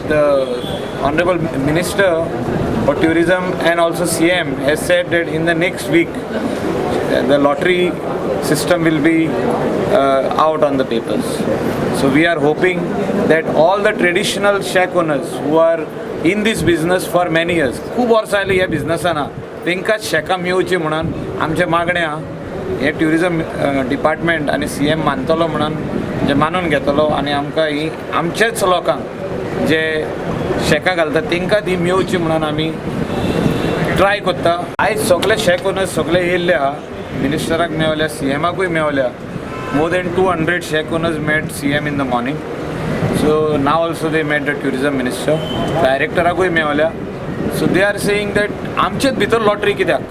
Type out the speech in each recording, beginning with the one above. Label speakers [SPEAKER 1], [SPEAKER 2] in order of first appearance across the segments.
[SPEAKER 1] the Honorable Minister for Tourism and also CM has said that in the next week the lottery system will be out on the papers. So we are hoping that all the traditional shack owners who are in this business for many years, खूब वर्सां जालीं ह्या बिझनसांत तांकां शेकां मेवची म्हणून आमच्या मागण्या हे tourism department आनी CM मानतलो म्हणून जे मानून घेतलो आनी आमकां ही आमचेच लोकांक जे शेकां घालता तांकां ती मेवची म्हणून आमी ट्राय करता. आयज सगळे शेक ओनर्स सगळे येयल्ले आहा, मिनिस्टराक मेवल्या, CMाकूय मेवल्या. More than 200 shack owners met CM in the morning. So now also they met the tourism minister, directorakuy मेवल्या. So they are saying that आमचेच भितर लॉटरी कित्याक?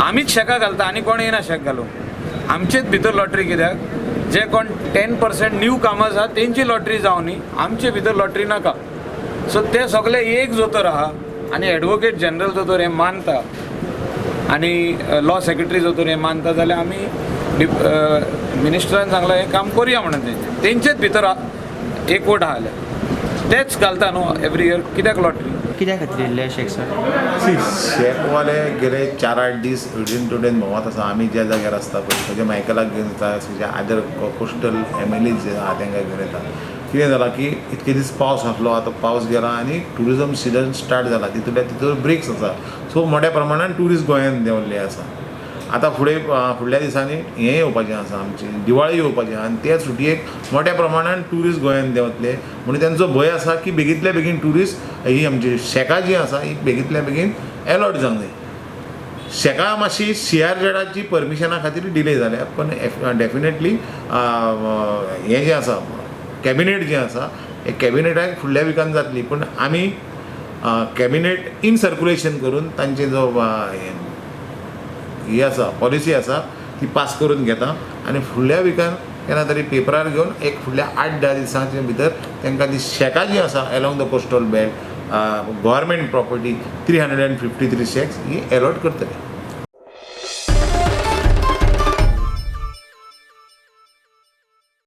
[SPEAKER 1] आमीच शेकां घालता आनी कोण येना शेक घालूंक. आमचेच भितर लॉटरी कित्याक? जे कोण 10% न्यू कामर्स आहा तेंची लॉटरी जावं न्ही, आमचे भितर लॉटरी नाका. सो ते सगळे एक जोतर आहा आनी एडवोकेट जनरल जोतर हें मानता आनी लॉ सेक्रेटरी जोतर हें मानता जाल्यार आमी मिनिस्टरान सांगलां हें काम करुया म्हणून तेंचेच भितर एकवट आहा जाल्यार तेच घालता न्हू एवरी इयर. कित्याक लॉटरी?
[SPEAKER 2] कित्या खातीर येयल्ले शेक सर?
[SPEAKER 3] शेकवाले गेले 4-8 दीस उडेन टुडेन भोंवत आसा. आमी ज्या जाग्यार आसता पळय सगळे मायकलाक घेवन येता, सगळे आदर कोस्टल MLAs जे आहा तांकां घेवन येता. कितें जालां की इतके दीस पावस आसलो, आतां पावस गेला आनी टुरिजम सिजन स्टार्ट जाला, तितूर ब्रेक्स आसा. सो मोठ्या प्रमाणान ट्युरिस्ट गोंयांत देंवल्ले आसा. आतां फुडल्या दिसांनी हें येवपाचें आसा, आमची दिवाळी येवपाची आहा आनी त्या सुटयेक मोठ्या प्रमाणान ट्युरिस्ट गोंयांत देंवतले म्हणून तांचो भंय आसा की बेगींतल्या बेगीन ट्युरिस्ट ही आमची शेकां जी आसा ही बेगींतल्या बेगीन अलॉट जावंक जाय. शेकां मातशी CRZची परमिशना खातीर डिले जाल्या, पण डेफिनेटली हें जें आसा कॅबिनेट जें आसा हे कॅबिनेटाक फुडल्या विकान जातली. पूण आमी कॅबिनेट इन सर्क्युलेशन करून तांचे जो ही आसा पॉलिसी आसा ती पास करून घेता आनी फुडल्या विकान केन्ना तरी पेपरार घेवन एक फुडल्या 8-10 दिसांचे भितर तांकां ती शेकां जी आसा along the coastal belt government property 353 shacks ही अलॉट करतले.